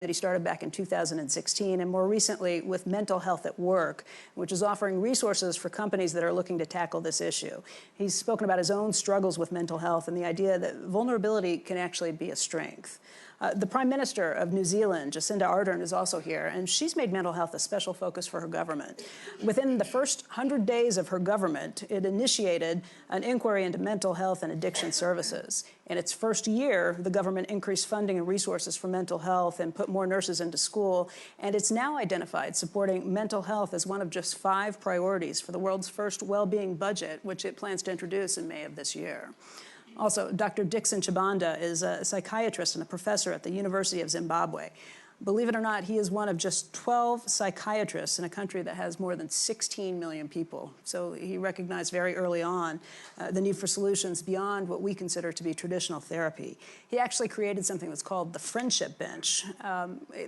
that he started back in 2016, and more recently with Mental Health at Work, which is offering resources for companies that are looking to tackle this issue. He's spoken about his own struggles with mental health and the idea that vulnerability can actually be a strength. The Prime Minister of New Zealand, Jacinda Ardern, is also here, and she's made mental health a special focus for her government. Within the first 100 days of her government, it initiated an inquiry into mental health and addiction services. In its first year, the government increased funding and resources for mental health and put more nurses into school, and it's now identified supporting mental health as one of just 5 priorities for the world's first well-being budget, which it plans to introduce in May of this year. Also, Dr. Dixon Chibanda is a psychiatrist and a professor at the University of Zimbabwe. Believe it or not, he is one of just 12 psychiatrists in a country that has more than 16 million people. So he recognized very early on the need for solutions beyond what we consider to be traditional therapy. He actually created something that's called the Friendship Bench.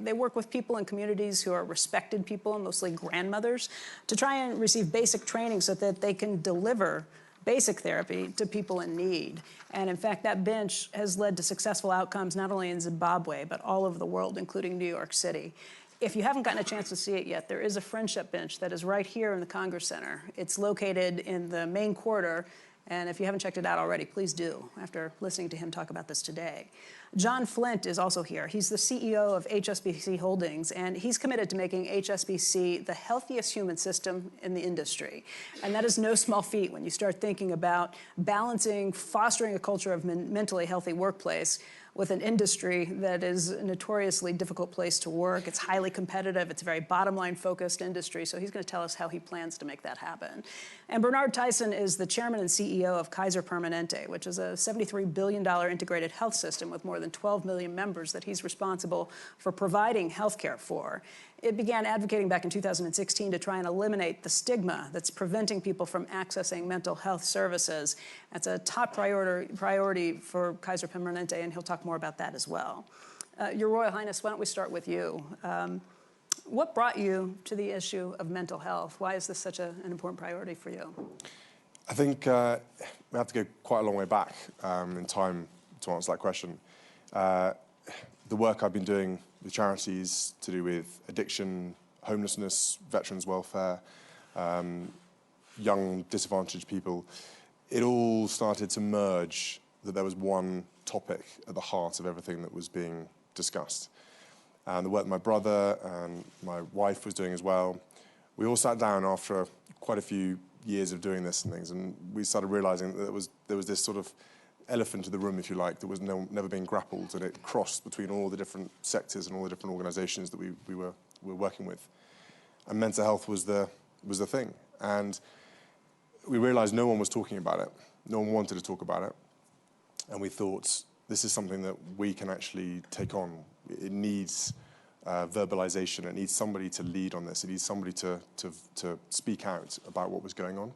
They work with people in communities who are respected people, mostly grandmothers, to try and receive basic training so that they can deliver basic therapy to people in need. And in fact, that bench has led to successful outcomes not only in Zimbabwe, but all over the world, including New York City. If you haven't gotten a chance to see it yet, there is a Friendship Bench that is right here in the Congress Center. It's located in the main corridor, and if you haven't checked it out already, please do, after listening to him talk about this today. John Flint is also here. He's the CEO of HSBC Holdings, and he's committed to making HSBC the healthiest human system in the industry. And that is no small feat when you start thinking about balancing, fostering a culture of mentally healthy workplace with an industry that is a notoriously difficult place to work. It's highly competitive. It's a very bottom-line focused industry. So he's going to tell us how he plans to make that happen. And Bernard Tyson is the chairman and CEO of Kaiser Permanente, which is a $73 billion integrated health system with more than 12 million members that he's responsible for providing health care for. It began advocating back in 2016 to try and eliminate the stigma that's preventing people from accessing mental health services. That's a top priority for Kaiser Permanente, and he'll talk more about that as well. Your Royal Highness, why don't we start with you? What brought you to the issue of mental health? Why is this such an important priority for you? I think we have to go quite a long way back in time to answer that question. The work I've been doing with charities to do with addiction, homelessness, veterans welfare, young disadvantaged people, it all started to merge that there was one topic at the heart of everything that was being discussed. And the work that my brother and my wife was doing as well, we all sat down after quite a few years of doing this and things, and we started realizing that there was this sort of elephant in the room, if you like, that was never being grappled, and it crossed between all the different sectors and all the different organizations that we were working with. And mental health was the thing. And we realized no one was talking about it. No one wanted to talk about it. And we thought, this is something that we can actually take on. It needs verbalization. It needs somebody to lead on this. It needs somebody to speak out about what was going on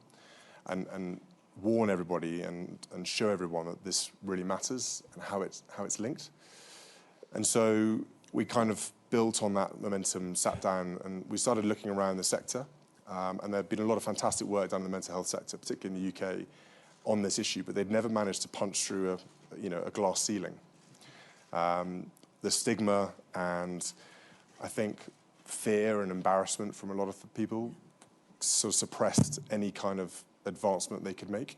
and warn everybody and show everyone that this really matters and how it's linked. And so we kind of built on that momentum, sat down, and we started looking around the sector. And there had been a lot of fantastic work done in the mental health sector, particularly in the UK, on this issue, but they'd never managed to punch through a glass ceiling. The stigma and I think fear and embarrassment from a lot of people sort of suppressed any kind of advancement they could make.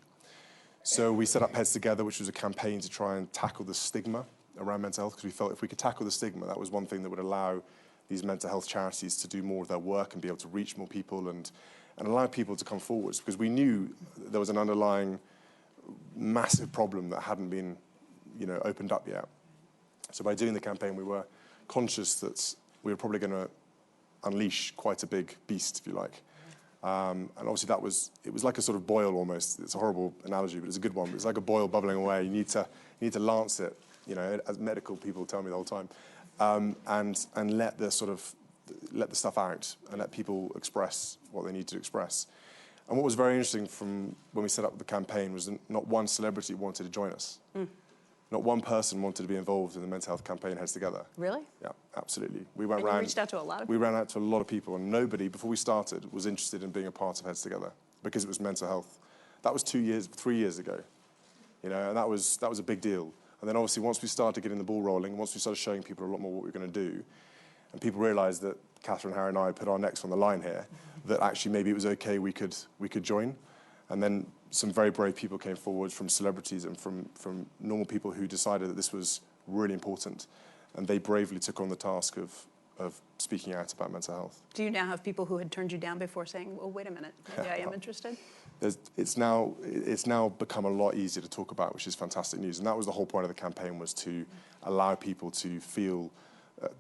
So we set up Heads Together, which was a campaign to try and tackle the stigma around mental health, because we felt if we could tackle the stigma, that was one thing that would allow these mental health charities to do more of their work and be able to reach more people and allow people to come forwards, because we knew there was an underlying massive problem that hadn't been opened up yet. So by doing the campaign, we were conscious that we were probably going to unleash quite a big beast, if you like. And obviously it was like a sort of boil almost. It's a horrible analogy, but it's a good one. It's like a boil bubbling away. You need to lance it, as medical people tell me the whole time, and let the stuff out and let people express what they need to express. And what was very interesting from when we set up the campaign was that not one celebrity wanted to join us. Not one person wanted to be involved in the mental health campaign Heads Together. Really? Yeah, absolutely. You reached out to a lot of people? We ran out to a lot of people, and nobody, before we started, was interested in being a part of Heads Together because it was mental health. That was 3 years ago, and that was a big deal. And then obviously once we started getting the ball rolling, once we started showing people a lot more what we were going to do, and people realised that Catherine, Harry and I put our necks on the line here, that actually maybe it was okay, we could join. And then some very brave people came forward, from celebrities and from normal people who decided that this was really important. And they bravely took on the task of speaking out about mental health. Do you now have people who had turned you down before saying, well, wait a minute, maybe I am interested? It's now become a lot easier to talk about, which is fantastic news. And that was the whole point of the campaign, was to allow people to feel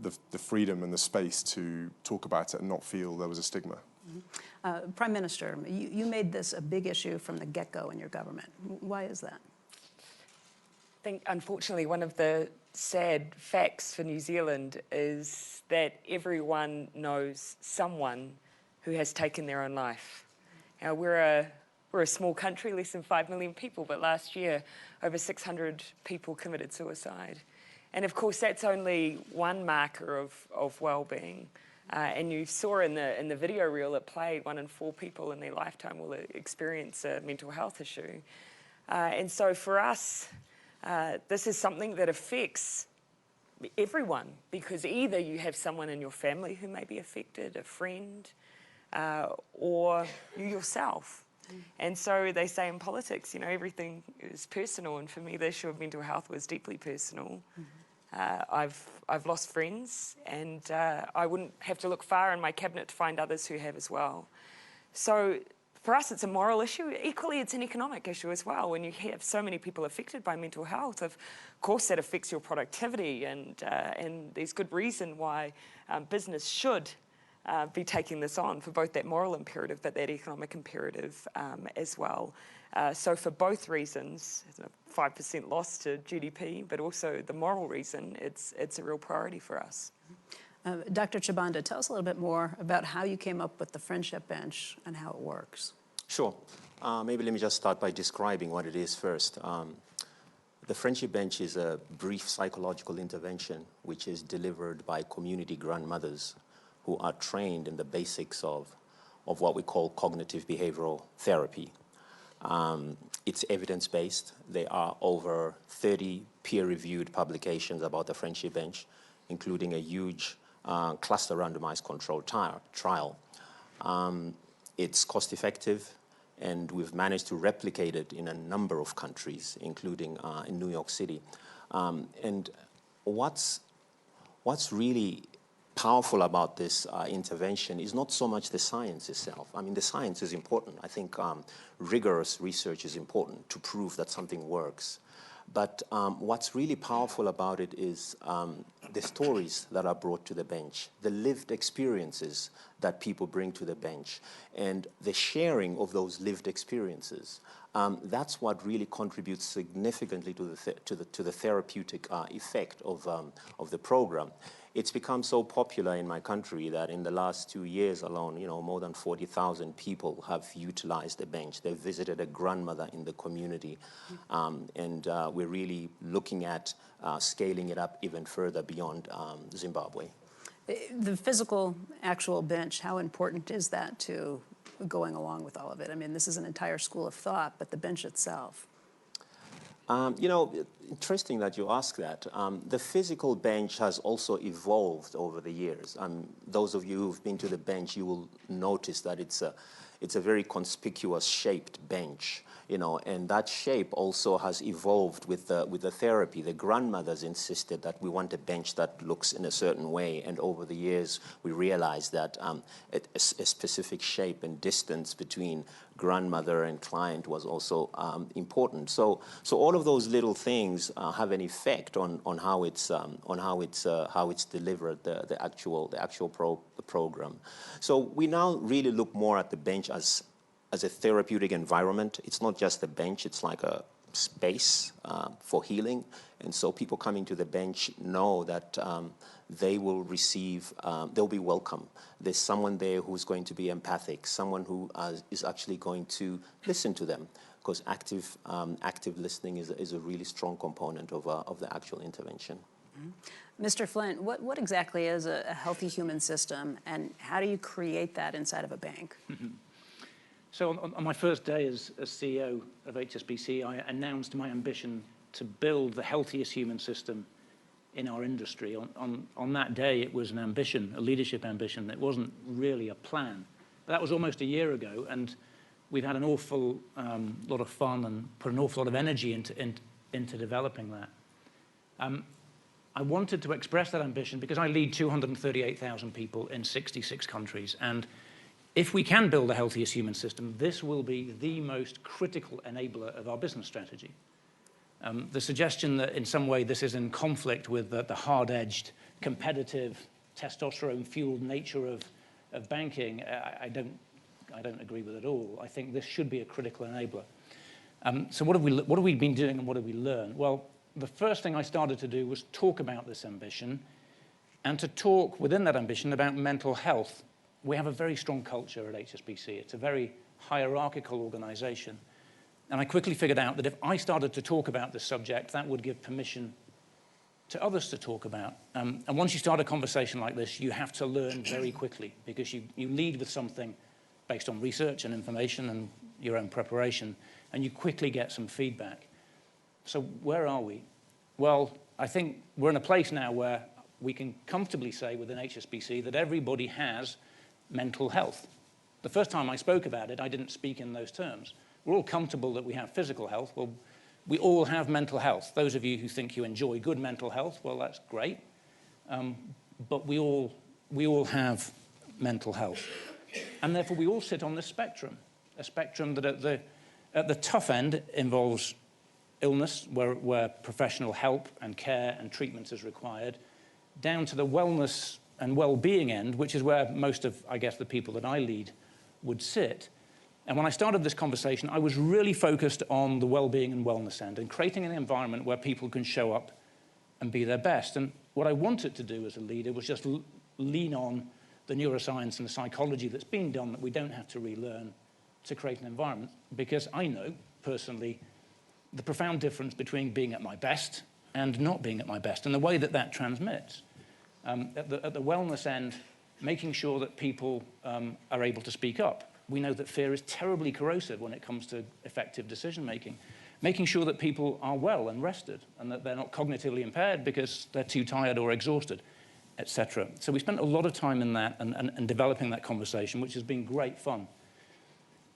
the freedom and the space to talk about it and not feel there was a stigma. Mm-hmm. Prime Minister, you made this a big issue from the get-go in your government. Why is that? I think, unfortunately, one of the sad facts for New Zealand is that everyone knows someone who has taken their own life. Now, we're a small country, less than 5 million people, but last year over 600 people committed suicide. And of course, that's only one marker of well-being. And you saw in the video reel it played, 1 in 4 people in their lifetime will experience a mental health issue. And so for us, this is something that affects everyone, because either you have someone in your family who may be affected, a friend, or you yourself. And so they say in politics, you know, everything is personal, and for me the issue of mental health was deeply personal. I've lost friends, and I wouldn't have to look far in my cabinet to find others who have as well. So for us, it's a moral issue. Equally, it's an economic issue as well. When you have so many people affected by mental health, of course that affects your productivity, and there's good reason why business should be taking this on, for both that moral imperative but that economic imperative as well. So for both reasons, 5% loss to GDP, but also the moral reason, it's a real priority for us. Dr. Chibanda, tell us a little bit more about how you came up with the Friendship Bench and how it works. Sure. Maybe let me just start by describing what it is first. The Friendship Bench is a brief psychological intervention which is delivered by community grandmothers who are trained in the basics of what we call cognitive behavioral therapy. It's evidence-based. There are over 30 peer-reviewed publications about the Friendship Bench, including a huge cluster randomized controlled trial. It's cost-effective, and we've managed to replicate it in a number of countries, including in New York City. And what's really powerful about this intervention is not so much the science itself. I mean, the science is important. I think rigorous research is important to prove that something works. But what's really powerful about it is the stories that are brought to the bench, the lived experiences that people bring to the bench, and the sharing of those lived experiences. That's what really contributes significantly to the therapeutic effect of the program. It's become so popular in my country that in the last 2 years alone, you know, more than 40,000 people have utilized the bench. They've visited a grandmother in the community, and we're really looking at scaling it up even further beyond Zimbabwe. The physical, actual bench, how important is that to going along with all of it? I mean, this is an entire school of thought, but the bench itself. You know, interesting that you ask that. The physical bench has also evolved over the years. Those of you who've been to the bench, you will notice that it's a very conspicuous shaped bench, you know, and that shape also has evolved with the therapy. The grandmothers insisted that we want a bench that looks in a certain way, and over the years we realized that a specific shape and distance between grandmother and client was also important. So all of those little things have an effect on how it's delivered, the actual program. So we now really look more at the bench as a therapeutic environment. It's not just a bench, it's like a space for healing. And so people coming to the bench know that they will receive, they'll be welcome. There's someone there who's going to be empathic, someone who is actually going to listen to them, because active listening is a really strong component of the actual intervention. Mm-hmm. Mr. Flint, what exactly is a healthy human system, and how do you create that inside of a bank? Mm-hmm. So on my first day as CEO of HSBC, I announced my ambition to build the healthiest human system in our industry. On that day, it was an ambition, a leadership ambition. It wasn't really a plan. But that was almost a year ago, and we've had an awful lot of fun and put an awful lot of energy into developing that. I wanted to express that ambition because I lead 238,000 people in 66 countries. And if we can build the healthiest human system, this will be the most critical enabler of our business strategy. The suggestion that in some way this is in conflict with the hard-edged, competitive, testosterone-fueled nature of banking, I don't agree with at all. I think this should be a critical enabler. So what have we been doing and what have we learned? Well, the first thing I started to do was talk about this ambition and to talk within that ambition about mental health. We have a very strong culture at HSBC. It's a very hierarchical organization. And I quickly figured out that if I started to talk about this subject, that would give permission to others to talk about. And once you start a conversation like this, you have to learn very quickly because you lead with something based on research and information and your own preparation, and you quickly get some feedback. So where are we? Well, I think we're in a place now where we can comfortably say within HSBC that everybody has mental health. The first time I spoke about it, I didn't speak in those terms. We're all comfortable that we have physical health. Well, we all have mental health. Those of you who think you enjoy good mental health, well, that's great. But we all have mental health. And therefore, we all sit on this spectrum, a spectrum that at the tough end involves illness, where professional help and care and treatment is required, down to the wellness and well-being end, which is where most of, I guess, the people that I lead would sit. And when I started this conversation, I was really focused on the well-being and wellness end and creating an environment where people can show up and be their best. And what I wanted to do as a leader was just lean on the neuroscience and the psychology that's been done that we don't have to relearn to create an environment, because I know, personally, the profound difference between being at my best and not being at my best and the way that that transmits. At the wellness end, making sure that people are able to speak up. We know that fear is terribly corrosive when it comes to effective decision-making. Making sure that people are well and rested and that they're not cognitively impaired because they're too tired or exhausted, etc. So we spent a lot of time in that and developing that conversation, which has been great fun.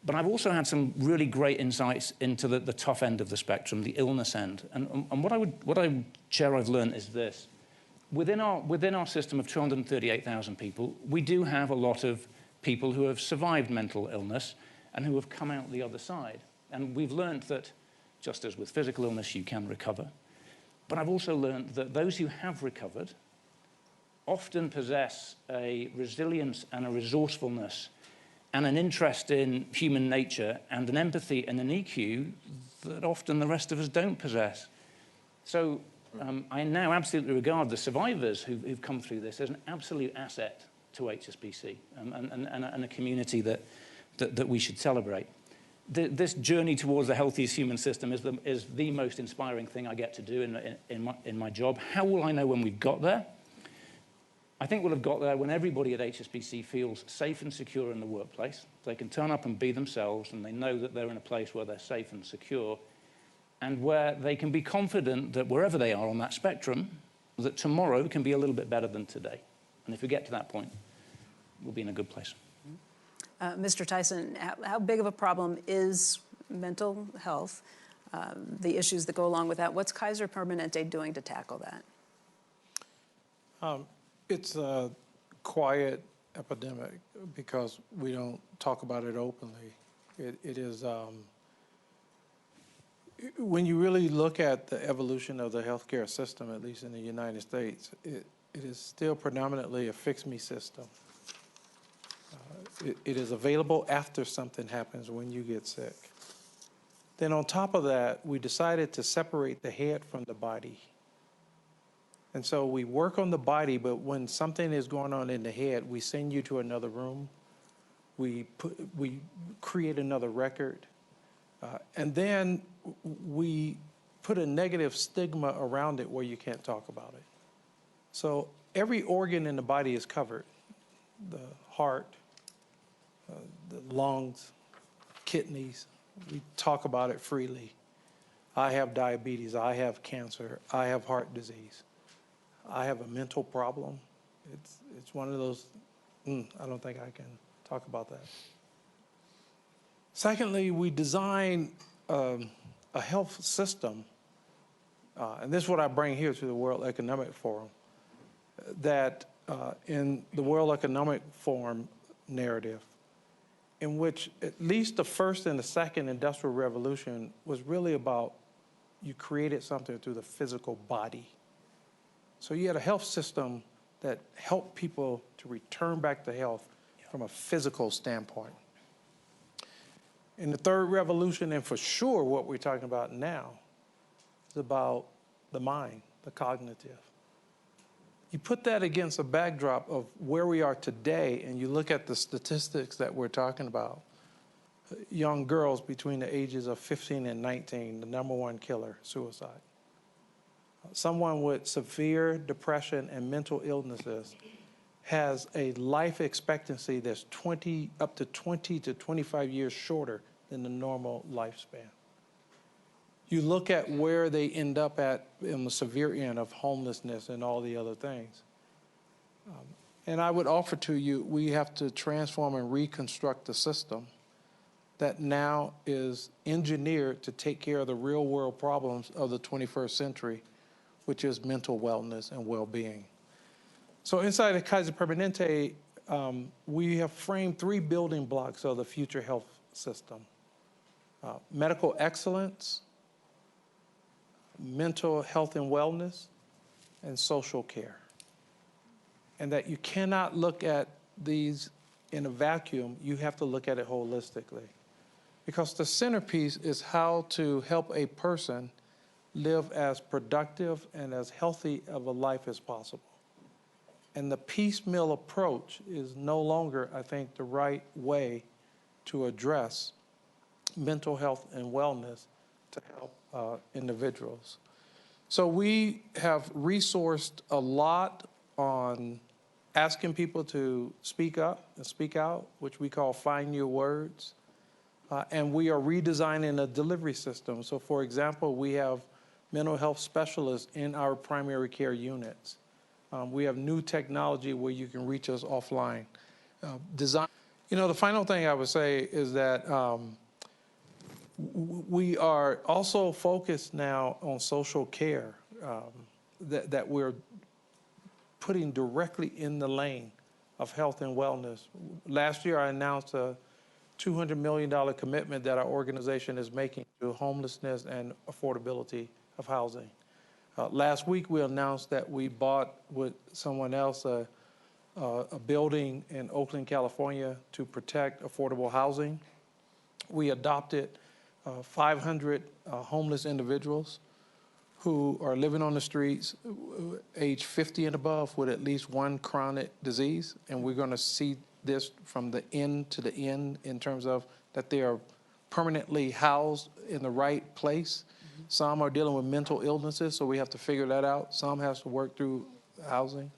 But I've also had some really great insights into the tough end of the spectrum, the illness end. And what I would share I've learned is this. Within our system of 238,000 people, we do have a lot of people who have survived mental illness and who have come out the other side. And we've learned that, just as with physical illness, you can recover. But I've also learned that those who have recovered often possess a resilience and a resourcefulness and an interest in human nature and an empathy and an EQ that often the rest of us don't possess. So I now absolutely regard the survivors who've come through this as an absolute asset to HSBC and a community that we should celebrate. This journey towards the healthiest human system is the most inspiring thing I get to do in my job. How will I know when we've got there? I think we'll have got there when everybody at HSBC feels safe and secure in the workplace. They can turn up and be themselves, and they know that they're in a place where they're safe and secure, and where they can be confident that wherever they are on that spectrum, that tomorrow can be a little bit better than today. And if we get to that point, we'll be in a good place. Mr. Tyson, how big of a problem is mental health, the issues that go along with that? What's Kaiser Permanente doing to tackle that? It's a quiet epidemic because we don't talk about it openly. It is, when you really look at the evolution of the healthcare system, at least in the United States, it is still predominantly a fix-me system. It is available after something happens when you get sick. Then on top of that, we decided to separate the head from the body. And so we work on the body, but when something is going on in the head, we send you to another room. We create another record. And then we put a negative stigma around it where you can't talk about it. So every organ in the body is covered. The heart, the lungs, kidneys. We talk about it freely. I have diabetes. I have cancer. I have heart disease. I have a mental problem. It's one of those, I don't think I can talk about that. Secondly, we design a health system, and this is what I bring here to the World Economic Forum, that in the World Economic Forum narrative, in which at least the first and the second industrial revolution was really about you created something through the physical body. So you had a health system that helped people to return back to health from a physical standpoint. In the third revolution, and for sure what we're talking about now, is about the mind, the cognitive. You put that against a backdrop of where we are today, and you look at the statistics that we're talking about. Young girls between the ages of 15 and 19, the #1 killer, suicide. Someone with severe depression and mental illnesses has a life expectancy that's up to 20 to 25 years shorter than the normal lifespan. You look at where they end up at in the severe end of homelessness and all the other things. And I would offer to you, we have to transform and reconstruct the system that now is engineered to take care of the real world problems of the 21st century, which is mental wellness and well-being. So inside of Kaiser Permanente, we have framed 3 building blocks of the future health system. Medical excellence, mental health and wellness, and social care. And that you cannot look at these in a vacuum, you have to look at it holistically. Because the centerpiece is how to help a person live as productive and as healthy of a life as possible. And the piecemeal approach is no longer, I think, the right way to address mental health and wellness to help individuals. So we have resourced a lot on asking people to speak up and speak out, which we call Find Your Words. And we are redesigning a delivery system. So for example, we have mental health specialists in our primary care units. We have new technology where you can reach us offline. The final thing I would say is that we are also focused now on social care, that we're putting directly in the lane of health and wellness. Last year, I announced a $200 million commitment that our organization is making to homelessness and affordability of housing. Last week, we announced that we bought with someone else a building in Oakland, California to protect affordable housing. We adopted 500 homeless individuals who are living on the streets, age 50 and above, with at least one chronic disease. And we're going to see this from the end to the end in terms of that they are permanently housed in the right place. Mm-hmm. Some are dealing with mental illnesses, so we have to figure that out. Some has to work through housing.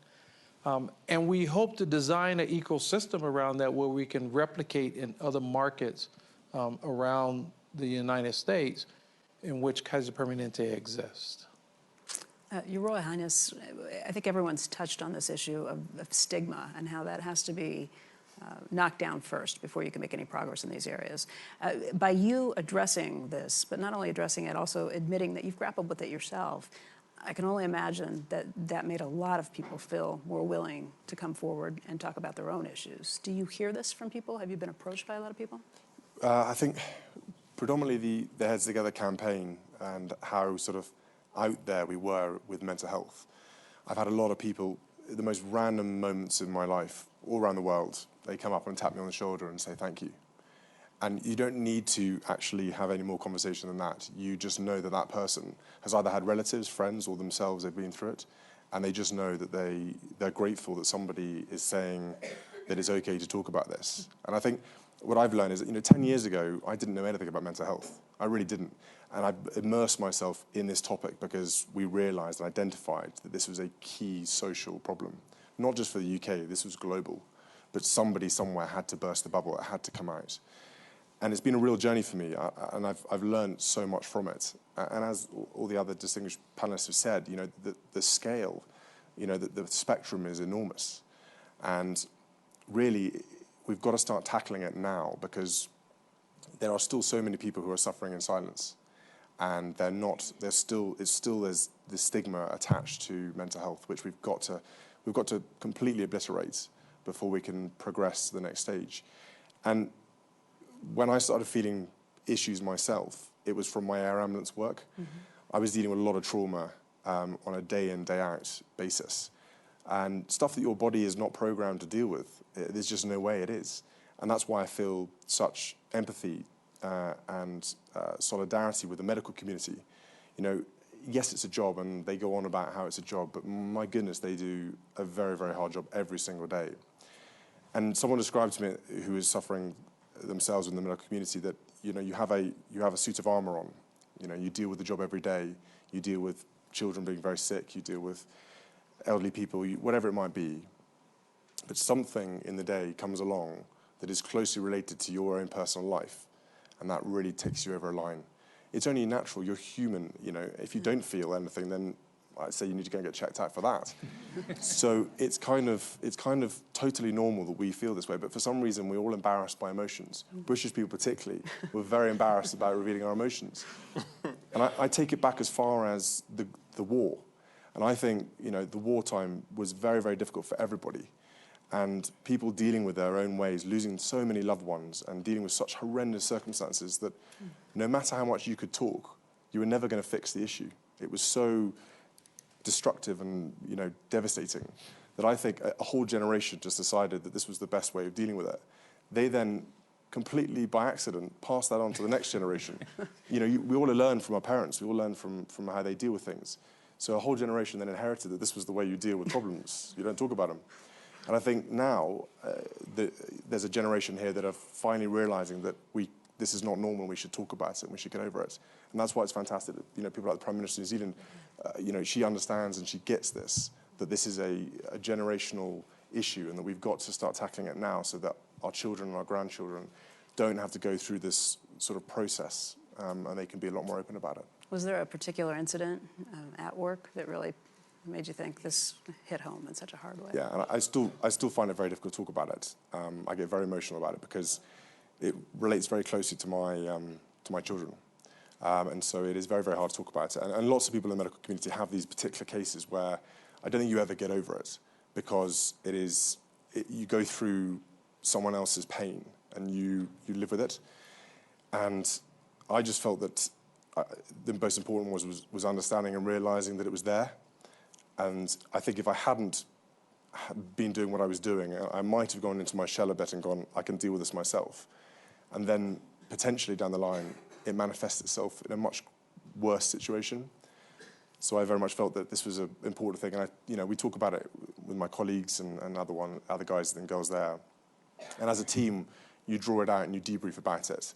And we hope to design an ecosystem around that where we can replicate in other markets around the United States in which Kaiser Permanente exists. Your Royal Highness, I think everyone's touched on this issue of stigma and how that has to be knocked down first before you can make any progress in these areas. By you addressing this, but not only addressing it, also admitting that you've grappled with it yourself, I can only imagine that that made a lot of people feel more willing to come forward and talk about their own issues. Do you hear this from people? Have you been approached by a lot of people? I think predominantly the Heads Together campaign and how sort of out there we were with mental health. I've had a lot of people, the most random moments in my life, all around the world, they come up and tap me on the shoulder and say thank you. And you don't need to actually have any more conversation than that. You just know that that person has either had relatives, friends, or themselves, they've been through it, and they just know that they're grateful that somebody is saying that it's okay to talk about this. And I think what I've learned is that, 10 years ago, I didn't know anything about mental health. I really didn't. And I immersed myself in this topic because we realized and identified that this was a key social problem. Not just for the UK, this was global. But somebody somewhere had to burst the bubble, it had to come out. And it's been a real journey for me, and I've learned so much from it. And as all the other distinguished panelists have said, the scale You know, the spectrum is enormous. And really, we've got to start tackling it now, because there are still so many people who are suffering in silence. And there's this stigma attached to mental health, which we've got to completely obliterate before we can progress to the next stage. And when I started feeling issues myself, it was from my air ambulance work. I was dealing with a lot of trauma on a day in, day out basis. And stuff that your body is not programmed to deal with, there's just no way it is. And that's why I feel such empathy and solidarity with the medical community. You know, yes, it's a job, and they go on about how it's a job, but my goodness, they do a very, very hard job every single day. And someone described to me who is suffering themselves in the medical community that, you know, you have a suit of armor on. You know, you deal with the job every day. You deal with children being very sick. You deal with elderly people, whatever it might be. But something in the day comes along that is closely related to your own personal life, and that really takes you over a line. It's only natural. You're human. You know, if you don't feel anything, then I'd say you need to go and get checked out for that. So it's kind of totally normal that we feel this way, but for some reason we're all embarrassed by emotions. British people particularly, we're very embarrassed about revealing our emotions. And I take it back as far as the war. And I think, you know, the wartime was very, very difficult for everybody. And people dealing with their own ways, losing so many loved ones and dealing with such horrendous circumstances that no matter how much you could talk, you were never going to fix the issue. It was so destructive and, you know, devastating that I think a whole generation just decided that this was the best way of dealing with it. They then completely by accident passed that on to the next generation. You know, we all learn from our parents. We all learn from how they deal with things. So a whole generation then inherited that this was the way you deal with problems. You don't talk about them. And I think now there's a generation here that are finally realizing that this is not normal. We should talk about it and we should get over it. And that's why it's fantastic that, you know, people like the Prime Minister of New Zealand, you know, she understands and she gets this, that this is a generational issue and that we've got to start tackling it now so that our children and our grandchildren don't have to go through this sort of process and they can be a lot more open about it. Was there a particular incident at work that really made you think this hit home in such a hard way? Yeah, and I still find it very difficult to talk about it. I get very emotional about it because it relates very closely to my children. And so it is very, very hard to talk about it. And lots of people in the medical community have these particular cases where I don't think you ever get over it because you go through someone else's pain and you live with it. And I just felt that the most important was understanding and realizing that it was there. And I think if I hadn't been doing what I was doing, I might have gone into my shell a bit and gone, I can deal with this myself. And then potentially down the line, it manifests itself in a much worse situation. So I very much felt that this was an important thing. And we talk about it with my colleagues and other guys and girls there. And as a team, you draw it out and you debrief about it.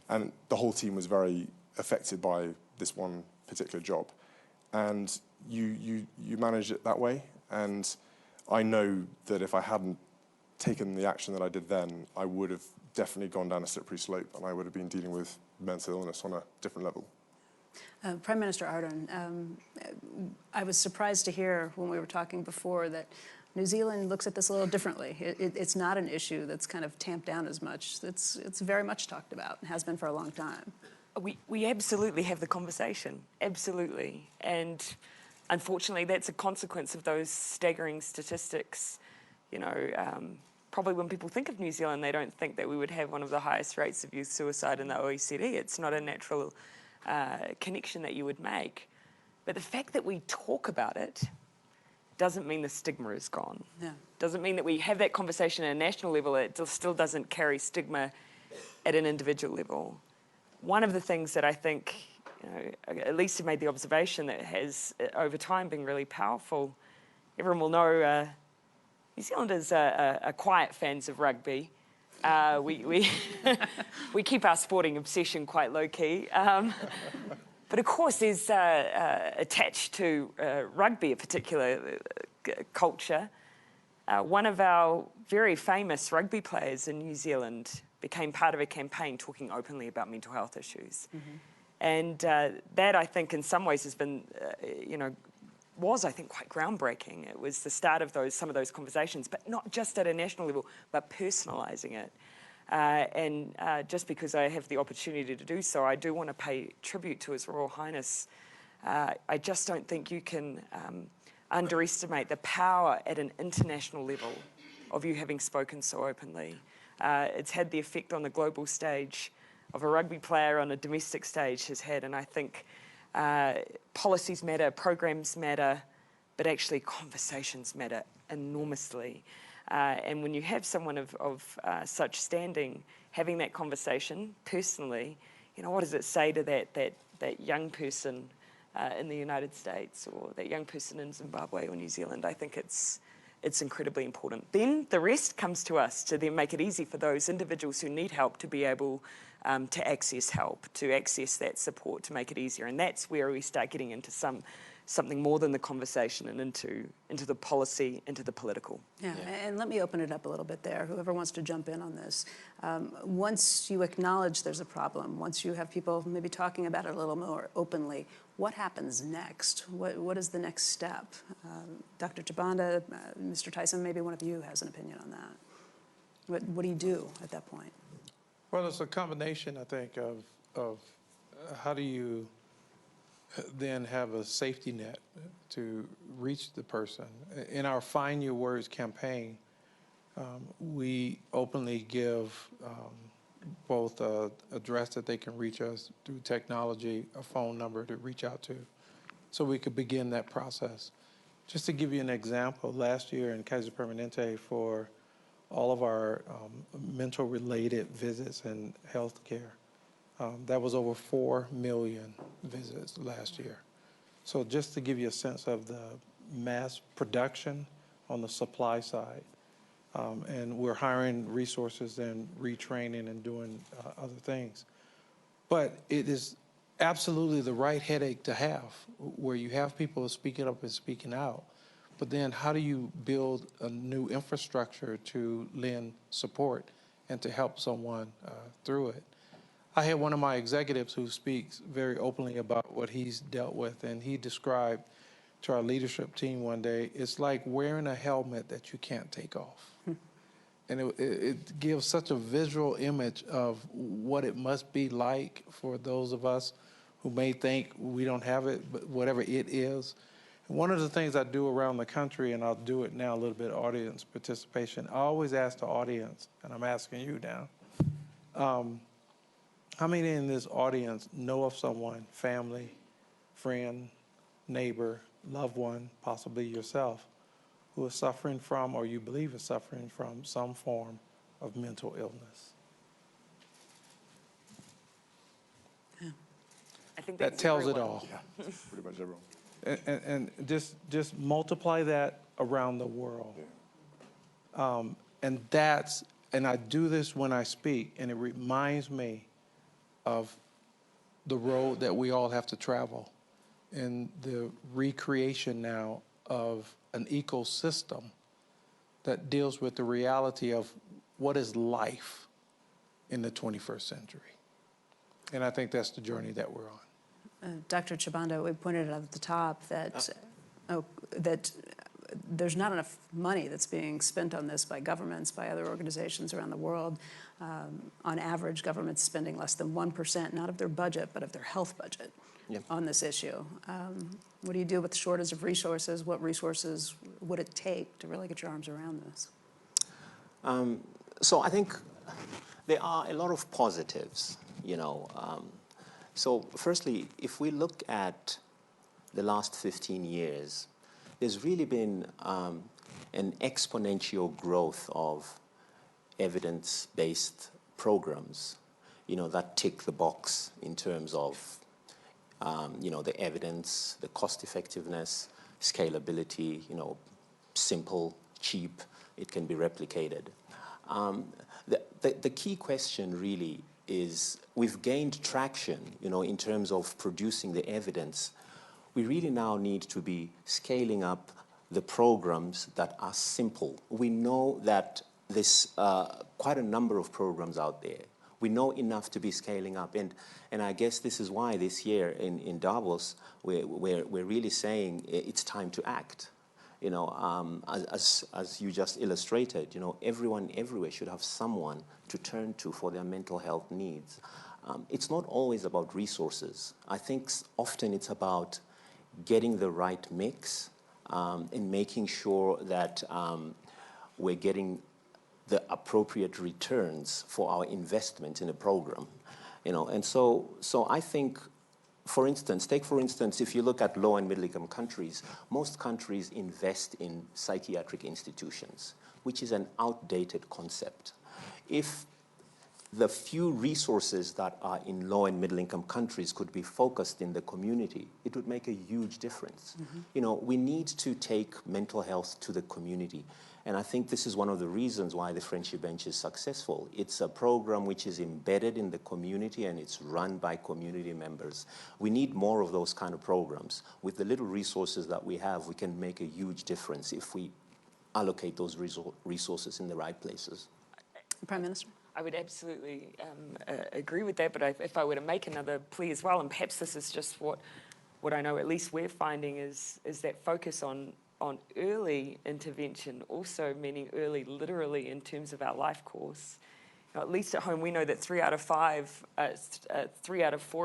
And the whole team was very affected by this one particular job. And you manage it that way. And I know that if I hadn't taken the action that I did then, I would have definitely gone down a slippery slope and I would have been dealing with mental illness on a different level. Prime Minister Ardern, I was surprised to hear when we were talking before that New Zealand looks at this a little differently. It's not an issue that's kind of tamped down as much. It's very much talked about and has been for a long time. We absolutely have the conversation, absolutely. And unfortunately, that's a consequence of those staggering statistics. You know, probably when people think of New Zealand, they don't think that we would have one of the highest rates of youth suicide in the OECD. It's not a natural connection that you would make. But the fact that we talk about it doesn't mean the stigma is gone. Yeah. Doesn't mean that we have that conversation at a national level. It still doesn't carry stigma at an individual level. One of the things that I think, you know, at least have made the observation that has over time been really powerful, everyone will know New Zealanders are quiet fans of rugby. We keep our sporting obsession quite low-key. But of course, there's attached to rugby a particular culture. One of our very famous rugby players in New Zealand became part of a campaign talking openly about mental health issues. Mm-hmm. And that, I think, in some ways has been, was, I think, quite groundbreaking. It was the start of some of those conversations, but not just at a national level, but personalising it. And just because I have the opportunity to do so, I do want to pay tribute to His Royal Highness. I just don't think you can underestimate the power at an international level of you having spoken so openly. It's had the effect on the global stage of a rugby player on a domestic stage has had, and I think policies matter, programs matter, but actually conversations matter enormously. And when you have someone of such standing having that conversation personally, you know, what does it say to that young person in the United States or that young person in Zimbabwe or New Zealand? I think it's incredibly important. Then the rest comes to us to then make it easy for those individuals who need help to be able to access help, to access that support, to make it easier. And that's where we start getting into something more than the conversation and into the policy, into the political. Yeah, and let me open it up a little bit there. Whoever wants to jump in on this. Once you acknowledge there's a problem, once you have people maybe talking about it a little more openly, what happens next? What is the next step? Dr. Chibanda, Mr. Tyson, maybe one of you has an opinion on that. What do you do at that point? Well, it's a combination, I think, of how do you then have a safety net to reach the person. In our Find Your Words campaign, we openly give both an address that they can reach us through technology, a phone number to reach out to, so we could begin that process. Just to give you an example, last year in Kaiser Permanente, for all of our mental-related visits and health care, that was over 4 million visits last year. So just to give you a sense of the mass production on the supply side, and we're hiring resources and retraining and doing other things. But it is absolutely the right headache to have, where you have people speaking up and speaking out. But then how do you build a new infrastructure to lend support and to help someone through it? I had one of my executives who speaks very openly about what he's dealt with, and he described to our leadership team one day, it's like wearing a helmet that you can't take off. And it gives such a visual image of what it must be like for those of us who may think we don't have it, but whatever it is. And one of the things I do around the country, and I'll do it now, a little bit of audience participation, I always ask the audience, and I'm asking you now, how many in this audience know of someone, family, friend, neighbor, loved one, possibly yourself, who is suffering from, or you believe is suffering from, some form of mental illness? Yeah. I think That tells it all. Yeah, pretty much everyone. And just multiply that around the world. Yeah. And I do this when I speak, and it reminds me of the road that we all have to travel and the recreation now of an ecosystem that deals with the reality of what is life in the 21st century. And I think that's the journey that we're on. Dr. Chibanda, we pointed out at the top that, that there's not enough money that's being spent on this by governments, by other organizations around the world. On average, governments spending less than 1%, not of their budget, but of their health budget on this issue. What do you do with the shortage of resources? What resources would it take to really get your arms around this? So I think there are a lot of positives, you know. So firstly, if we look at the last 15 years, there's really been an exponential growth of evidence-based programs, you know, that tick the box in terms of, you know, the evidence, the cost effectiveness, scalability, you know, simple, cheap, it can be replicated. The key question really is we've gained traction, you know, in terms of producing the evidence. We really now need to be scaling up the programs that are simple. We know that there's quite a number of programs out there We know enough to be scaling up. And I guess this is why this year in Davos, we're really saying it's time to act. You know, as you just illustrated, you know, everyone everywhere should have someone to turn to for their mental health needs. It's not always about resources. I think often it's about getting the right mix and making sure that we're getting the appropriate returns for our investment in a program. You know, and so I think, for instance, if you look at low and middle income countries, most countries invest in psychiatric institutions, which is an outdated concept. If the few resources that are in low and middle income countries could be focused in the community, it would make a huge difference. You know, we need to take mental health to the community. And I think this is one of the reasons why the Friendship Bench is successful. It's a program which is embedded in the community and it's run by community members. We need more of those kind of programs. With the little resources that we have, we can make a huge difference if we allocate those resources in the right places. Prime Minister? I would absolutely agree with that, but if I were to make another plea as well, and perhaps this is just what I know at least we're finding is that focus on early intervention, also meaning early literally in terms of our life course. You know, at least at home we know that 3 out of 4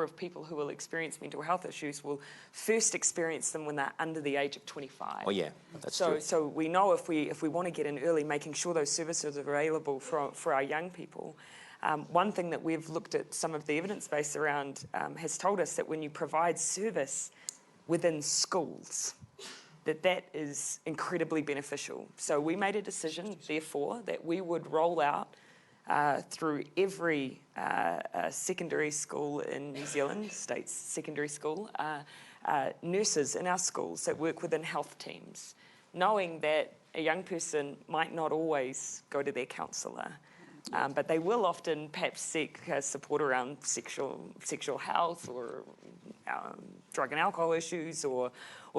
of people who will experience mental health issues will first experience them when they're under the age of 25. Oh yeah, that's true. So we know if we want to get in early, making sure those services are available for our young people. One thing that we've looked at some of the evidence base around has told us that when you provide service within schools, that is incredibly beneficial. So we made a decision, therefore, that we would roll out through every secondary school in New Zealand, state's secondary school, nurses in our schools that work within health teams, knowing that a young person might not always go to their counsellor, but they will often perhaps seek support around sexual health or drug and alcohol issues or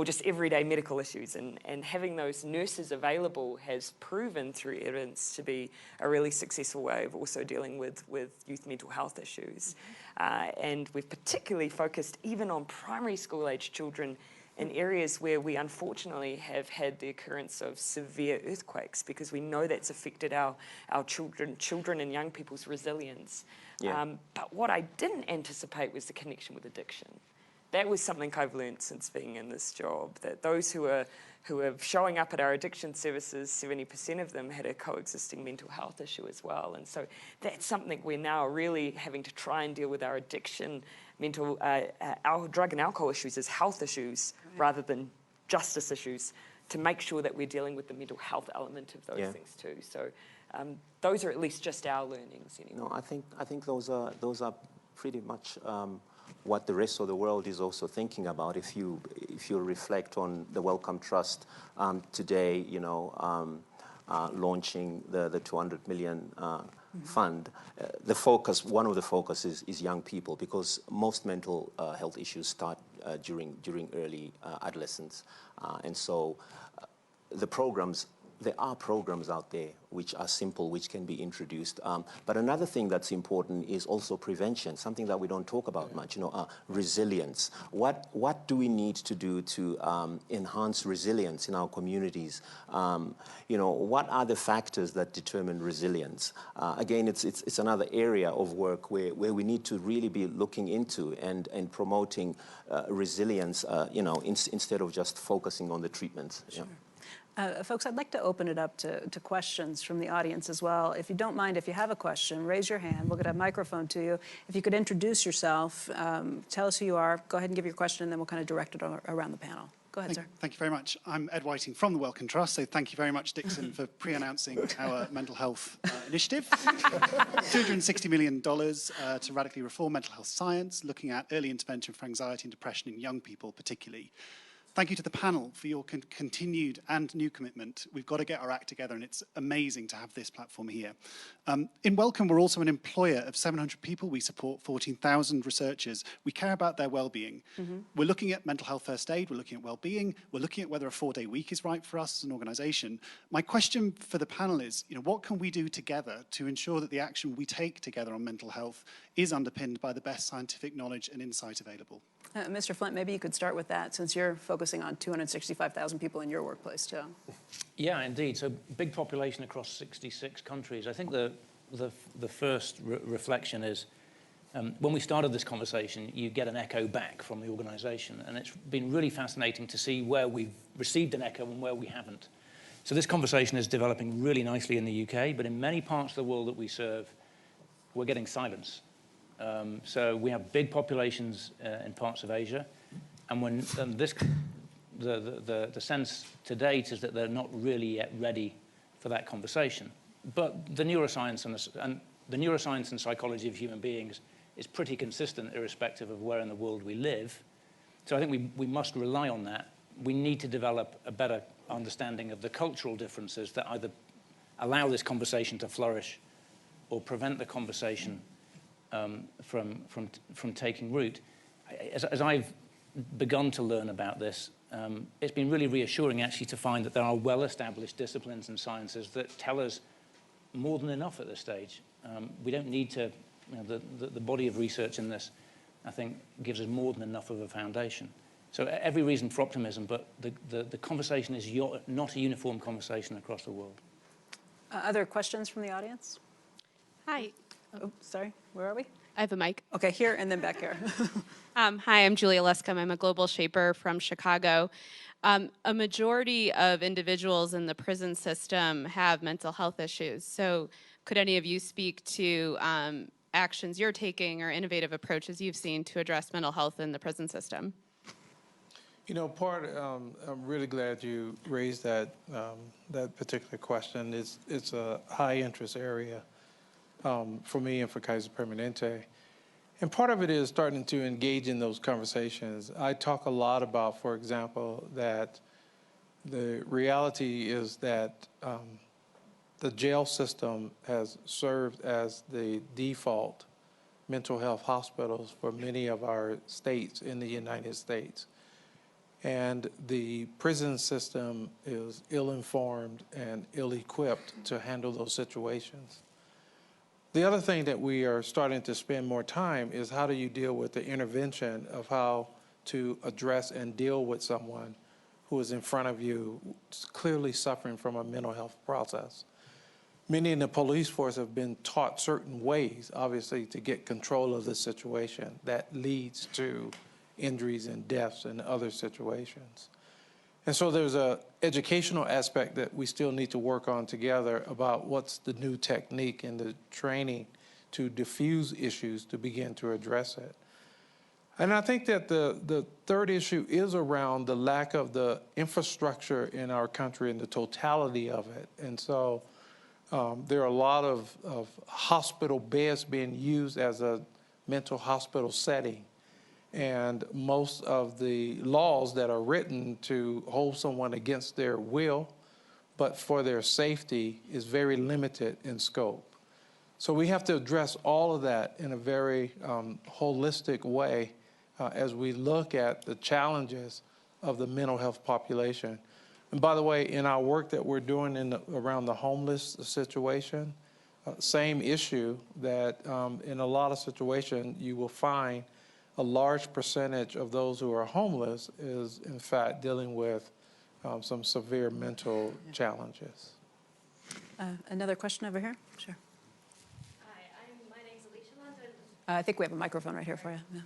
just everyday medical issues. And having those nurses available has proven through evidence to be a really successful way of also dealing with youth mental health issues. And we've particularly focused even on primary school age children in areas where we unfortunately have had the occurrence of severe earthquakes, because we know that's affected our children and young people's resilience. Yeah. But what I didn't anticipate was the connection with addiction. That was something I've learned since being in this job, that those who are showing up at our addiction services, 70% of them had a coexisting mental health issue as well. And so that's something we're now really having to try and deal with our addiction, our drug and alcohol issues as health issues rather than justice issues, to make sure that we're dealing with the mental health element of those things too. So those are at least just our learnings anyway. No, I think those are pretty much what the rest of the world is also thinking about. If you reflect on the Wellcome Trust today, you know, launching the 200 million fund, one of the focuses is young people, because most mental health issues start during early adolescence, and so there are programs out there which are simple, which can be introduced. But another thing that's important is also prevention, something that we don't talk about much, you know, resilience. What do we need to do to enhance resilience in our communities? You know, what are the factors that determine resilience? Again, it's another area of work where we need to really be looking into and promoting resilience, you know, instead of just focusing on the treatments. Sure. Folks, I'd like to open it up to questions from the audience as well. If you don't mind, if you have a question, raise your hand. We'll get a microphone to you. If you could introduce yourself, tell us who you are, go ahead and give your question, and then we'll kind of direct it around the panel. Go ahead, sir. Thank you very much. I'm Ed Whiting from the Wellcome Trust, so thank you very much, Dixon, for pre-announcing our mental health initiative. $260 million to radically reform mental health science, looking at early intervention for anxiety and depression in young people particularly. Thank you to the panel for your continued and new commitment. We've got to get our act together, and it's amazing to have this platform here. In Wellcome, we're also an employer of 700 people. We support 14,000 researchers. We care about their well-being. We're looking at mental health first aid. We're looking at well-being. We're looking at whether a 4-day week is right for us as an organisation. My question for the panel is, what can we do together to ensure that the action we take together on mental health is underpinned by the best scientific knowledge and insight available? Mr. Flint, maybe you could start with that, since you're focusing on 265,000 people in your workplace, too. Yeah, indeed. So big population across 66 countries. I think the first reflection is when we started this conversation, you get an echo back from the organisation, and it's been really fascinating to see where we've received an echo and where we haven't. So this conversation is developing really nicely in the UK, but in many parts of the world that we serve, we're getting silence. So we have big populations in parts of Asia, and when the sense to date is that they're not really yet ready for that conversation. But the neuroscience and psychology of human beings is pretty consistent, irrespective of where in the world we live. So I think we must rely on that. We need to develop a better understanding of the cultural differences that either allow this conversation to flourish or prevent the conversation from taking root. As I've begun to learn about this, it's been really reassuring actually to find that there are well-established disciplines and sciences that tell us more than enough at this stage. We don't need to, the body of research in this, I think, gives us more than enough of a foundation. So every reason for optimism, but the conversation is not a uniform conversation across the world. Other questions from the audience? Hi. Oh, sorry, where are we? I have a mic. Okay, here and then back here. Hi, I'm Julia Lescombe. I'm a global shaper from Chicago. A majority of individuals in the prison system have mental health issues. So could any of you speak to actions you're taking or innovative approaches you've seen to address mental health in the prison system? I'm really glad you raised that particular question. It's a high interest area for me and for Kaiser Permanente. And part of it is starting to engage in those conversations. I talk a lot about, for example, that the reality is that the jail system has served as the default mental health hospitals for many of our states in the United States. And the prison system is ill-informed and ill-equipped to handle those situations. The other thing that we are starting to spend more time is how do you deal with the intervention of how to address and deal with someone who is in front of you clearly suffering from a mental health process. Many in the police force have been taught certain ways, obviously, to get control of the situation that leads to injuries and deaths and other situations. And so there's an educational aspect that we still need to work on together about what's the new technique and the training to diffuse issues to begin to address it. And I think that the third issue is around the lack of the infrastructure in our country and the totality of it. And so there are a lot of hospital beds being used as a mental hospital setting. And most of the laws that are written to hold someone against their will, but for their safety, is very limited in scope. So we have to address all of that in a very holistic way as we look at the challenges of the mental health population. And by the way, in our work that we're doing around the homeless situation, same issue that in a lot of situations you will find a large percentage of those who are homeless is, in fact, dealing with some severe mental challenges. Another question over here? Sure. Hi, my name's Alicia London. I think we have a microphone right here for you. Yeah.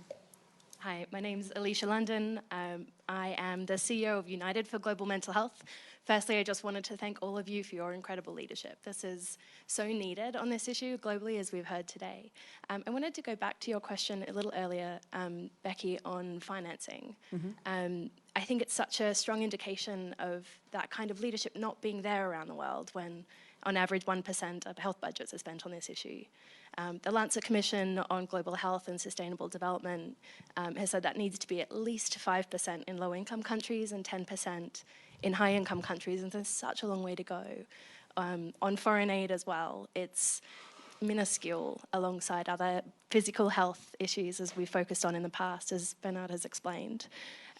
Hi, my name's Alicia London. I am the CEO of United for Global Mental Health. Firstly, I just wanted to thank all of you for your incredible leadership. This is so needed on this issue globally, as we've heard today. I wanted to go back to your question a little earlier, Becky, on financing. I think it's such a strong indication of that kind of leadership not being there around the world when On average, 1% of health budgets are spent on this issue. The Lancet Commission on Global Health and Sustainable Development has said that needs to be at least 5% in low-income countries and 10% in high-income countries, and there's such a long way to go. On foreign aid as well, it's minuscule alongside other physical health issues as we've focused on in the past, as Bernard has explained.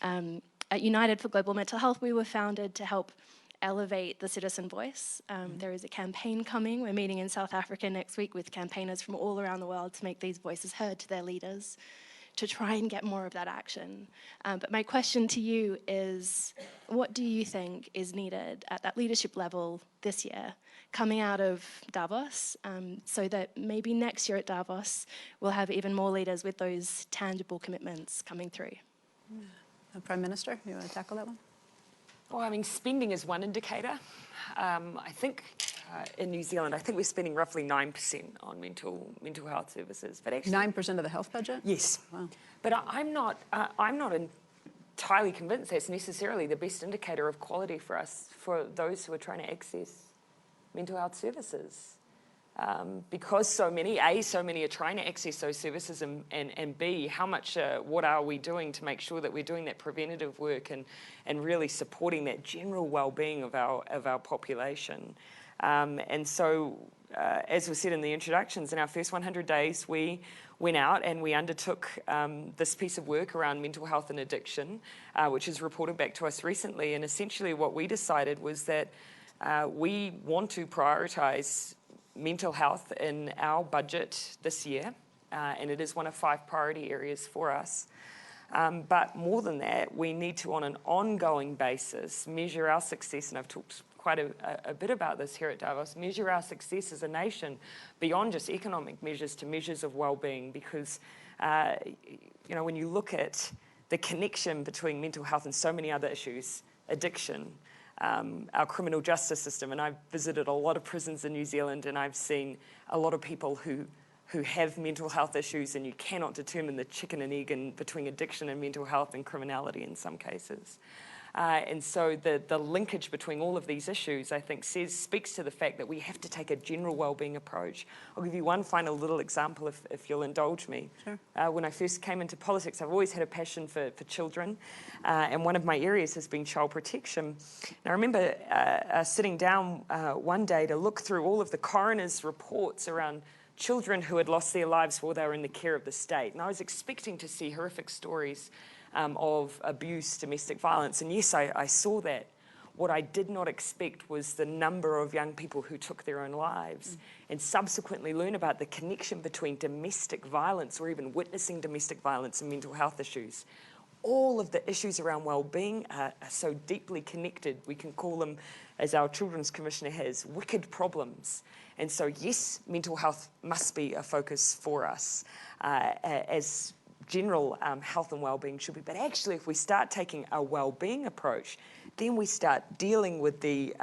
At United for Global Mental Health, we were founded to help elevate the citizen voice. There is a campaign coming. We're meeting in South Africa next week with campaigners from all around the world to make these voices heard to their leaders, to try and get more of that action. But my question to you is, what do you think is needed at that leadership level this year, coming out of Davos, so that maybe next year at Davos, we'll have even more leaders with those tangible commitments coming through? Prime Minister, you want to tackle that one? Well, I mean, spending is one indicator. I think in New Zealand, I think we're spending roughly 9% on mental health services. But actually, 9% of the health budget? Yes. Wow. But I'm not entirely convinced that's necessarily the best indicator of quality for us, for those who are trying to access mental health services. Because so many are trying to access those services, and B, what are we doing to make sure that we're doing that preventative work and really supporting that general well-being of our population. And so, as was said in the introductions, in our first 100 days, we went out and we undertook this piece of work around mental health and addiction, which is reported back to us recently. And essentially what we decided was that we want to prioritise mental health in our budget this year, and it is one of 5 priority areas for us. But more than that, we need to, on an ongoing basis, measure our success, and I've talked quite a bit about this here at Davos, measure our success as a nation beyond just economic measures to measures of well-being, because when you look at the connection between mental health and so many other issues, addiction, our criminal justice system, and I've visited a lot of prisons in New Zealand, and I've seen a lot of people who have mental health issues, and you cannot determine the chicken and egg between addiction and mental health and criminality in some cases. And so the linkage between all of these issues, I think, speaks to the fact that we have to take a general wellbeing approach. I'll give you one final little example, if you'll indulge me. Sure. When I first came into politics, I've always had a passion for children, and one of my areas has been child protection. And I remember sitting down one day to look through all of the coroner's reports around children who had lost their lives while they were in the care of the state. And I was expecting to see horrific stories of abuse, domestic violence. And yes, I saw that. What I did not expect was the number of young people who took their own lives, and subsequently learn about the connection between domestic violence or even witnessing domestic violence and mental health issues. All of the issues around well-being are so deeply connected. We can call them, as our Children's Commissioner has, wicked problems. And so, yes, mental health must be a focus for us, as general health and well-being should be. But actually, if we start taking a well-being approach, then we start dealing with the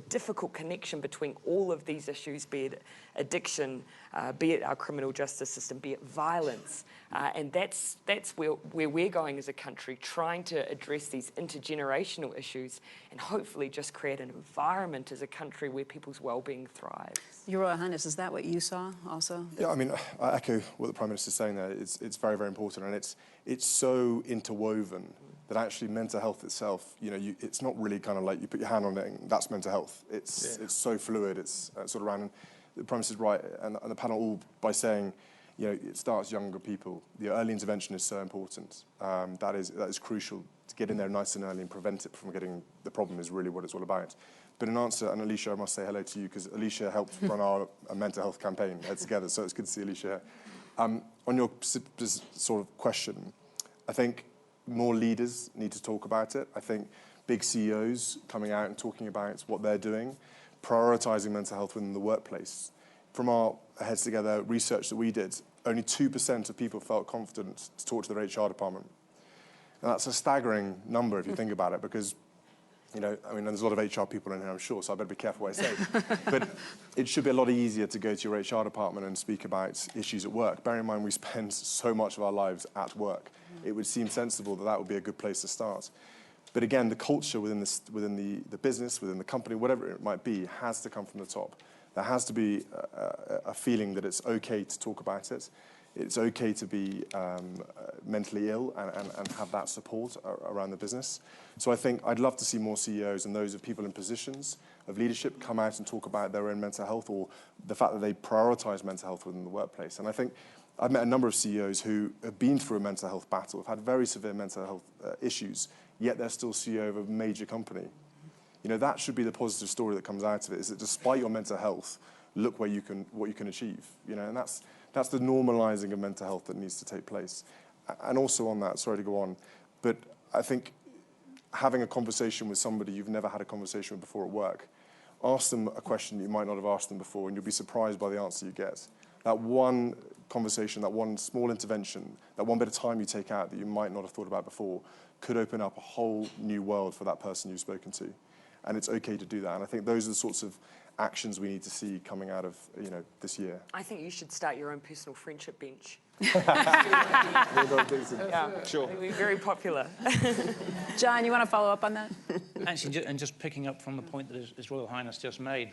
difficult connection between all of these issues, be it addiction, be it our criminal justice system, be it violence. And that's where we're going as a country, trying to address these intergenerational issues and hopefully just create an environment as a country where people's well-being thrives. Your Royal Highness, is that what you saw also? Yeah, I mean, I echo what the Prime Minister's saying there. It's very, very important, and it's so interwoven that actually mental health itself, it's not really kind of like you put your hand on it and that's mental health. It's so fluid. It's sort of random. The Prime Minister's right, and the panel all by saying, it starts younger people. The early intervention is so important. That is crucial to get in there nice and early and prevent it from getting the problem is really what it's all about. But in answer, and Alicia, I must say hello to you because Alicia helped run our mental health campaign together, so it's good to see Alicia here. On your sort of question, I think more leaders need to talk about it. I think big CEOs coming out and talking about what they're doing, prioritising mental health within the workplace. From our Heads Together research that we did, only 2% of people felt confident to talk to their HR department. And that's a staggering number if you think about it, because there's a lot of HR people in here, I'm sure, so I better be careful what I say. But it should be a lot easier to go to your HR department and speak about issues at work. Bear in mind, we spend so much of our lives at work. It would seem sensible that would be a good place to start. But again, the culture within the business, within the company, whatever it might be, has to come from the top. There has to be a feeling that it's okay to talk about it. It's okay to be mentally ill and have that support around the business. So I think I'd love to see more CEOs and those of people in positions of leadership come out and talk about their own mental health, or the fact that they prioritize mental health within the workplace. And I think I've met a number of CEOs who have been through a mental health battle, have had very severe mental health issues, yet they're still CEO of a major company. You know, that should be the positive story that comes out of it, is that despite your mental health, look what you can achieve. You know, and that's the normalizing of mental health that needs to take place. And also on that, sorry to go on, but I think having a conversation with somebody you've never had a conversation with before at work, ask them a question that you might not have asked them before, and you'll be surprised by the answer you get. That one conversation, that one small intervention, that one bit of time you take out that you might not have thought about before could open up a whole new world for that person you've spoken to. And it's okay to do that. And I think those are the sorts of actions we need to see coming out of, you know, this year. I think you should start your own personal friendship bench. Yeah, sure. It'll be very popular. John, you want to follow up on that? Actually, and just picking up from the point that His Royal Highness just made,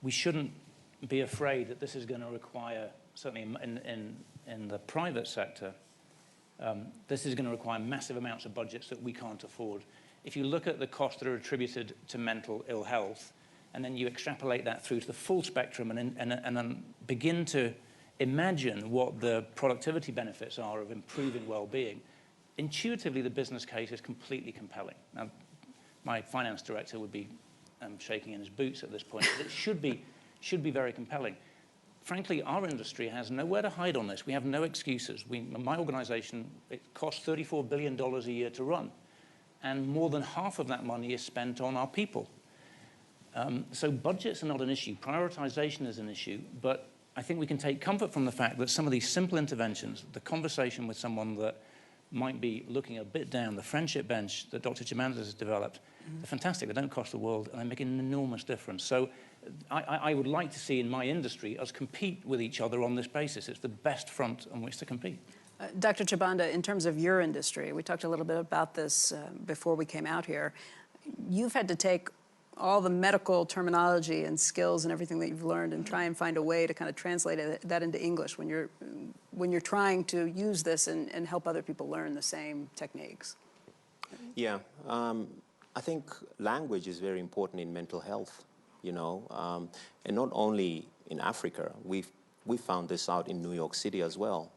we shouldn't be afraid that this is going to require, certainly in the private sector, this is going to require massive amounts of budgets that we can't afford. If you look at the costs that are attributed to mental ill health, and then you extrapolate that through to the full spectrum and then begin to imagine what the productivity benefits are of improving well-being, intuitively the business case is completely compelling. Now, my finance director would be shaking in his boots at this point, but it should be very compelling. Frankly, our industry has nowhere to hide on this. We have no excuses. My organization, it costs $34 billion a year to run, and more than half of that money is spent on our people. So budgets are not an issue. Prioritization is an issue, but I think we can take comfort from the fact that some of these simple interventions, the conversation with someone that might be looking a bit down, the friendship bench that Dr. Jacinda has developed, they're fantastic. They don't cost the world, and they make an enormous difference. So I would like to see in my industry us compete with each other on this basis. It's the best front on which to compete. Dr. Jacinda, in terms of your industry, we talked a little bit about this before we came out here. You've had to take all the medical terminology and skills and everything that you've learned and try and find a way to kind of translate that into English when you're trying to use this and help other people learn the same techniques. Yeah, I think language is very important in mental health, you know, and not only in Africa. We found this out in New York City as well.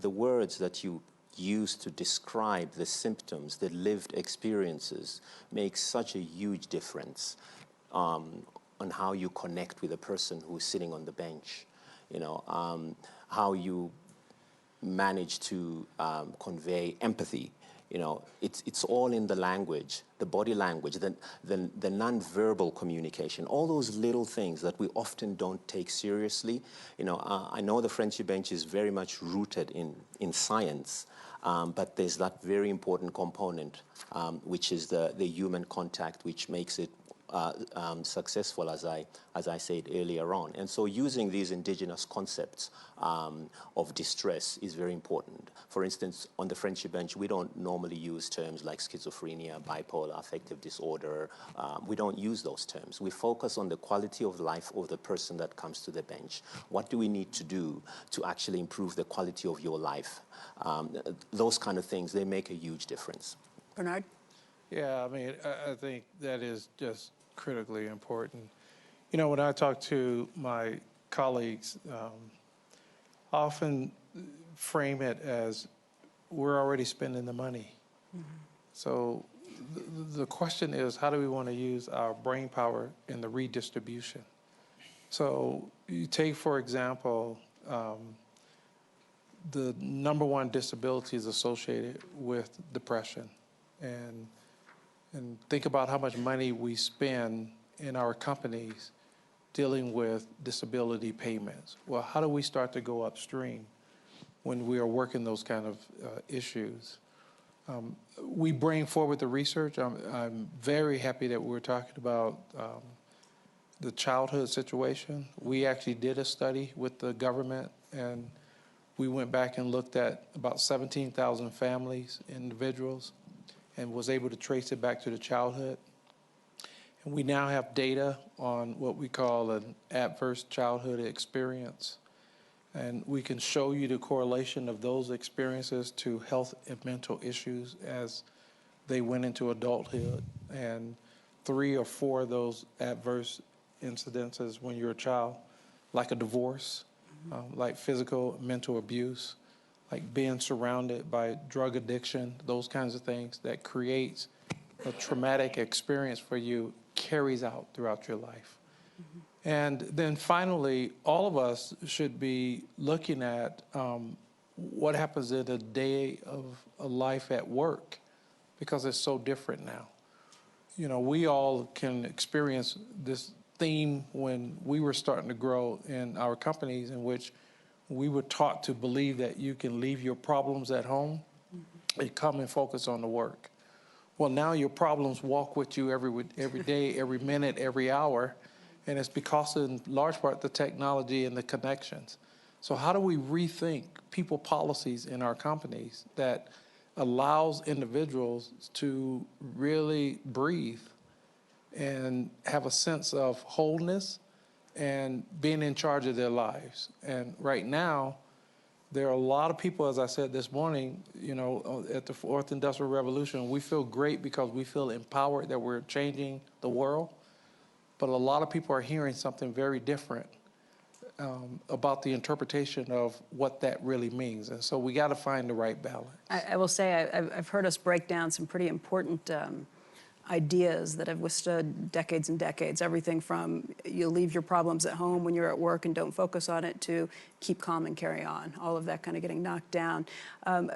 The words that you use to describe the symptoms, the lived experiences, makes such a huge difference on how you connect with a person who's sitting on the bench, you know, how you manage to convey empathy. You know, it's all in the language, the body language, the non-verbal communication, all those little things that we often don't take seriously. You know, I know the friendship bench is very much rooted in science, but there's that very important component, which is the human contact, which makes it successful, as I said earlier on. And so using these indigenous concepts of distress is very important. For instance, on the friendship bench, we don't normally use terms like schizophrenia, bipolar, affective disorder. We don't use those terms. We focus on the quality of life of the person that comes to the bench. What do we need to do to actually improve the quality of your life? Those kind of things, they make a huge difference. Bernard? Yeah, I mean, I think that is just critically important. You know, when I talk to my colleagues, often frame it as we're already spending the money. Mm-hmm. So the question is, how do we want to use our brain power in the redistribution? So you take, for example, the #1 disability is associated with depression. And think about how much money we spend in our companies dealing with disability payments. Well, how do we start to go upstream when we are working those kind of issues? We bring forward the research. I'm very happy that we're talking about the childhood situation. We actually did a study with the government, and we went back and looked at about 17,000 families, individuals and was able to trace it back to the childhood. And we now have data on what we call an adverse childhood experience. And we can show you the correlation of those experiences to health and mental issues as they went into adulthood. And 3 or 4 of those adverse incidences when you're a child, like a divorce, like physical, mental abuse, like being surrounded by drug addiction, those kinds of things that creates a traumatic experience for you, carries out throughout your life. And then finally, all of us should be looking at what happens in a day of a life at work, because it's so different now. You know, we all can experience this theme when we were starting to grow in our companies, in which we were taught to believe that you can leave your problems at home and come and focus on the work. Well, now your problems walk with you every day, every minute, every hour, and it's because in large part the technology and the connections. So how do we rethink people policies in our companies that allows individuals to really breathe and have a sense of wholeness and being in charge of their lives? And right now, there are a lot of people, as I said this morning, you know, at the 4th Industrial Revolution, we feel great because we feel empowered that we're changing the world. But a lot of people are hearing something very different about the interpretation of what that really means. And so we got to find the right balance. I will say I've heard us break down some pretty important ideas that have withstood decades and decades. Everything from you leave your problems at home when you're at work and don't focus on it, to keep calm and carry on. All of that kind of getting knocked down.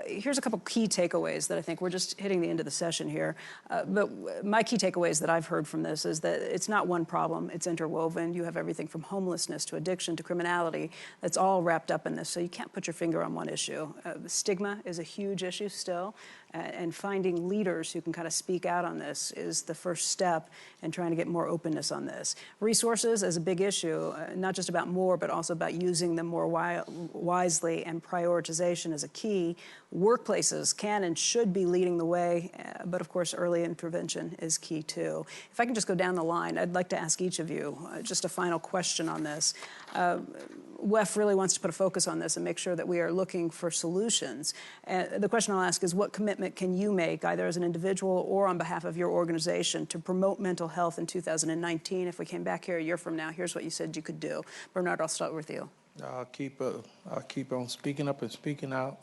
Here's a couple key takeaways that I think we're just hitting the end of the session here. But my key takeaways that I've heard from this is that it's not one problem, it's interwoven. You have everything from homelessness to addiction to criminality that's all wrapped up in this. So you can't put your finger on one issue. Stigma is a huge issue still. And finding leaders who can kind of speak out on this is the first step in trying to get more openness on this. Resources is a big issue, not just about more, but also about using them more wisely, and prioritization is a key. Workplaces can and should be leading the way, but of course early intervention is key too. If I can just go down the line, I'd like to ask each of you just a final question on this. WEF really wants to put a focus on this and make sure that we are looking for solutions. The question I'll ask is, what commitment can you make, either as an individual or on behalf of your organization, to promote mental health in 2019? If we came back here a year from now, here's what you said you could do. Bernard, I'll start with you. I'll keep on speaking up and speaking out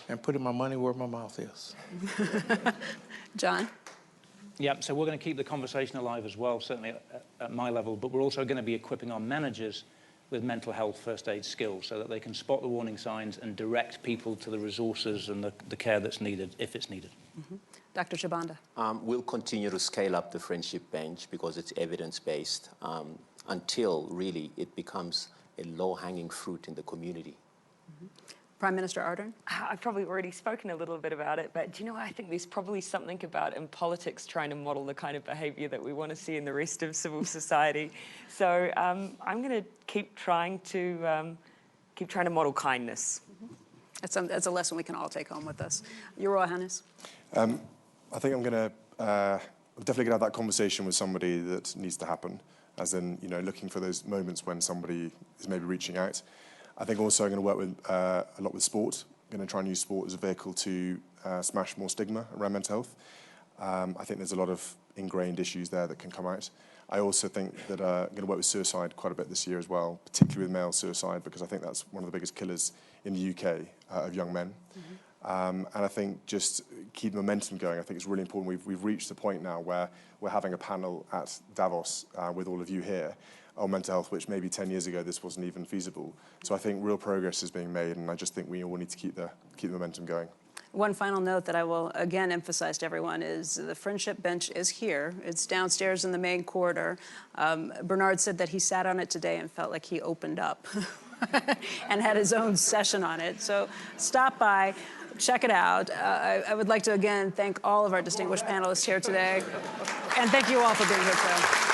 and putting my money where my mouth is. John? Yeah, so we're going to keep the conversation alive as well, certainly at my level, but we're also going to be equipping our managers with mental health first aid skills so that they can spot the warning signs and direct people to the resources and the care that's needed, if it's needed. Dr. Chabanda? We'll continue to scale up the friendship bench because it's evidence-based until really it becomes a low-hanging fruit in the community. Prime Minister Ardern? I've probably already spoken a little bit about it, but do you know, I think there's probably something about in politics trying to model the kind of behaviour that we want to see in the rest of civil society. So I'm going to keep trying to model kindness. That's a lesson we can all take home with us. Your Royal Highness? I think I'm going to definitely going to have that conversation with somebody that needs to happen, as in, you know, looking for those moments when somebody is maybe reaching out. I think also I'm going to work with a lot with sport. I'm going to try and use sport as a vehicle to smash more stigma around mental health. I think there's a lot of ingrained issues there that can come out. I also think that I'm going to work with suicide quite a bit this year as well, particularly with male suicide, because I think that's one of the biggest killers in the UK of young men. And I think just keep momentum going. I think it's really important. We've reached the point now where we're having a panel at Davos with all of you here on mental health, which maybe 10 years ago this wasn't even feasible. So I think real progress is being made, and I just think we all need to keep the momentum going. One final note that I will again emphasize to everyone is the friendship bench is here. It's downstairs in the main corridor. Bernard said that he sat on it today and felt like he opened up and had his own session on it. So stop by, check it out. I would like to again thank all of our distinguished panelists here today, and thank you all for being here today.